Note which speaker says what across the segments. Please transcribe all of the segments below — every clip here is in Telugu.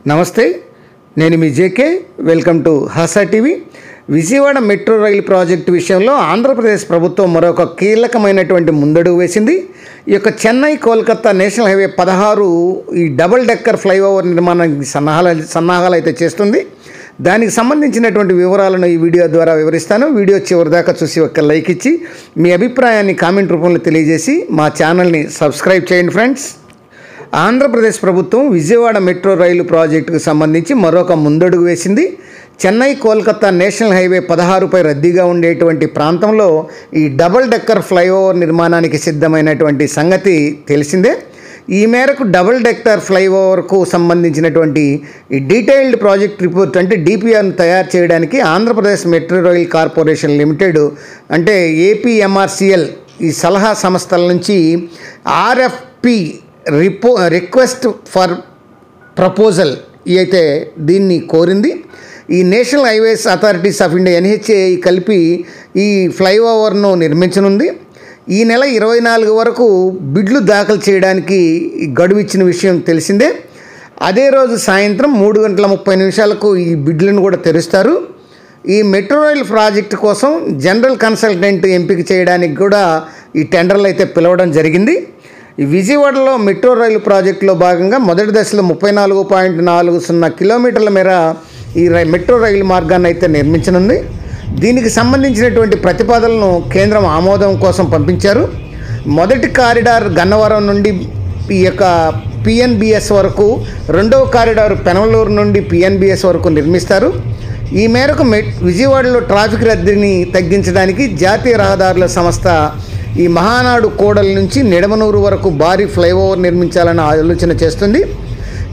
Speaker 1: నమస్తే, నేను మీ JK. Welcome to Hasa TV. Vijayawada metro rail project విషయంలో ఆంధ్రప్రదేశ్ ప్రభుత్వం మరొక కీలకమైనటువంటి ముందడుగు వేసింది. ఈ యొక్క చెన్నై కోల్కతా నేషనల్ హైవే 16 ఈ డబుల్ డెక్కర్ ఫ్లైఓవర్ నిర్మాణానికి సన్నాహాలు అయితే చేస్తుంది. దానికి సంబంధించినటువంటి వివరాలను ఈ వీడియో ద్వారా వివరిస్తాను. వీడియో చివరి దాకా చూసి ఒక లైక్ ఇచ్చి మీ అభిప్రాయాన్ని కామెంట్ రూపంలో తెలియజేసి మా ఛానల్ని సబ్స్క్రైబ్ చేయండి ఫ్రెండ్స్. ఆంధ్రప్రదేశ్ ప్రభుత్వం విజయవాడ మెట్రో రైలు ప్రాజెక్టుకు సంబంధించి మరొక ముందడుగు వేసింది. చెన్నై కోల్కతా నేషనల్ హైవే 16పై రద్దీగా ఉండేటువంటి ప్రాంతంలో ఈ డబుల్ డెక్కర్ ఫ్లైఓవర్ నిర్మాణానికి సిద్ధమైనటువంటి సంగతి తెలిసిందే. ఈ మేరకు డబుల్ డెక్కర్ ఫ్లైఓవర్కు సంబంధించినటువంటి ఈ డీటెయిల్డ్ ప్రాజెక్ట్ రిపోర్ట్ అంటే డిపిఆర్ను తయారు చేయడానికి Andhra Pradesh metro rail corporation limited అంటే ఏపీఎంఆర్సిఎల్ ఈ సలహా సంస్థల నుంచి ఆర్ఎఫ్పి రిక్వెస్ట్ ఫర్ ప్రపోజల్ అయితే దీన్ని కోరింది. ఈ national highways authorities of India NHAI కలిపి ఈ ఫ్లైఓవర్ను నిర్మించనుంది. ఈ నెల 24 వరకు బిడ్లు దాఖలు చేయడానికి గడువు ఇచ్చిన విషయం తెలిసిందే. అదే రోజు సాయంత్రం 3:30 ఈ బిడ్లను కూడా తెరుస్తారు. ఈ మెట్రో రైల్ ప్రాజెక్టు కోసం జనరల్ కన్సల్టెంట్ ఎంపిక చేయడానికి కూడా ఈ టెండర్లు అయితే పిలవడం జరిగింది. ఈ విజయవాడలో మెట్రో రైలు ప్రాజెక్టులో భాగంగా మొదటి దశలో 34.40 కిలోమీటర్ల మేర ఈ మెట్రో రైలు మార్గాన్ని అయితే నిర్మించనుంది. దీనికి సంబంధించినటువంటి ప్రతిపాదనలను కేంద్రం ఆమోదం కోసం పంపించారు. మొదటి కారిడార్ గన్నవరం నుండి ఈ యొక్క PNBS వరకు, రెండవ కారిడార్ పెనమలూరు నుండి PNBS వరకు నిర్మిస్తారు. ఈ మేరకు విజయవాడలో ట్రాఫిక్ రద్దీని తగ్గించడానికి జాతీయ రహదారుల సంస్థ ఈ మహానాడు కూడలి నుంచి నిడమనూరు వరకు భారీ ఫ్లైఓవర్ నిర్మించాలని ఆలోచన చేస్తుంది.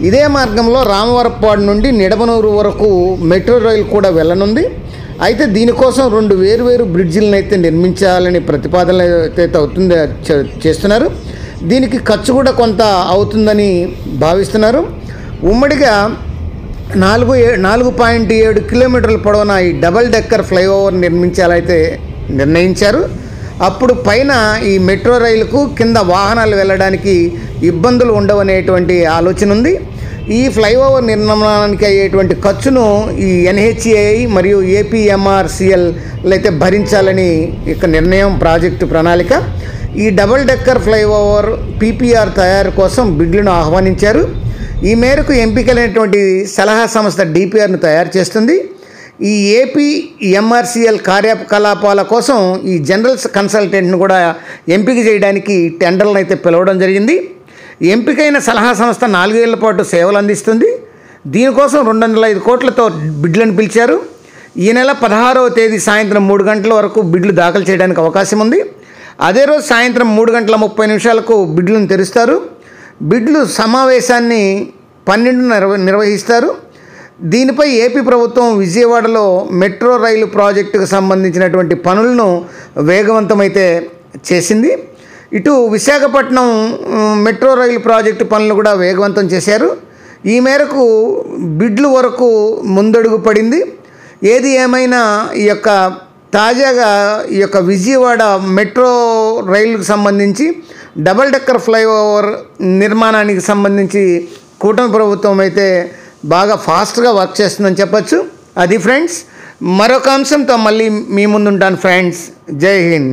Speaker 1: ఇదే మార్గంలో రామవరపాడు నుండి నిడమనూరు వరకు మెట్రో రైలు కూడా వెళ్ళనుంది. అయితే దీనికోసం 2 వేరువేరు బ్రిడ్జిలను అయితే నిర్మించాలని ప్రతిపాదనలు అయితే చేస్తున్నారు. దీనికి ఖర్చు కూడా కొంత అవుతుందని భావిస్తున్నారు. ఉమ్మడిగా 4.7 కిలోమీటర్ల పొడవున ఈ డబుల్ డెక్కర్ ఫ్లైఓవర్ నిర్మించాలైతే నిర్ణయించారు. అప్పుడు పైన ఈ మెట్రో రైలుకు కింద వాహనాలు వెళ్ళడానికి ఇబ్బందులు ఉండవనేటువంటి ఆలోచన ఉంది. ఈ ఫ్లైఓవర్ నిర్మాణానికి అయ్యేటువంటి ఖర్చును ఈ NHAI మరియు APMRCL అయితే భరించాలని ఇక నిర్ణయం ప్రాజెక్టు ప్రణాళిక. ఈ డబుల్ డెక్కర్ ఫ్లైఓవర్ PPR తయారు కోసం బిడ్లను ఆహ్వానించారు. ఈ మేరకు ఎంపికైనటువంటి సలహా సంస్థ DPRను తయారు చేస్తుంది. ఈ APMRCL కార్యకలాపాల కోసం ఈ జనరల్ కన్సల్టెంట్ను కూడా ఎంపిక చేయడానికి టెండర్లను అయితే పిలవడం జరిగింది. ఎంపికైన సలహా సంస్థ 4 ఏళ్ల పాటు సేవలు అందిస్తుంది. దీనికోసం 205 కోట్లతో బిడ్లను పిలిచారు. ఈ నెల 16వ తేదీ సాయంత్రం 3 గంటల వరకు బిడ్లు దాఖలు చేయడానికి అవకాశం ఉంది. అదే రోజు సాయంత్రం 3:30 బిడ్లను తెరుస్తారు. బిడ్లు సమావేశాన్ని 12 నిర్వహిస్తారు. దీనిపై ఏపీ ప్రభుత్వం విజయవాడలో మెట్రో రైలు ప్రాజెక్టుకు సంబంధించినటువంటి పనులను వేగవంతమైతే చేసింది. ఇటు విశాఖపట్నం మెట్రో రైలు ప్రాజెక్టు పనులు కూడా వేగవంతం చేశారు. ఈ మేరకు బిడ్లు వరకు ముందడుగు పడింది. ఏది ఏమైనా ఈ యొక్క తాజాగా ఈ యొక్క విజయవాడ మెట్రో రైలుకు సంబంధించి డబుల్ డెక్కర్ ఫ్లైఓవర్ నిర్మాణానికి సంబంధించి కూటమి ప్రభుత్వం అయితే బాగా ఫాస్ట్గా వర్క్ చేస్తుందని చెప్పచ్చు. అది ఫ్రెండ్స్, మరొక అంశంతో మళ్ళీ మీ ముందుంటాను ఫ్రెండ్స్. జై హింద్.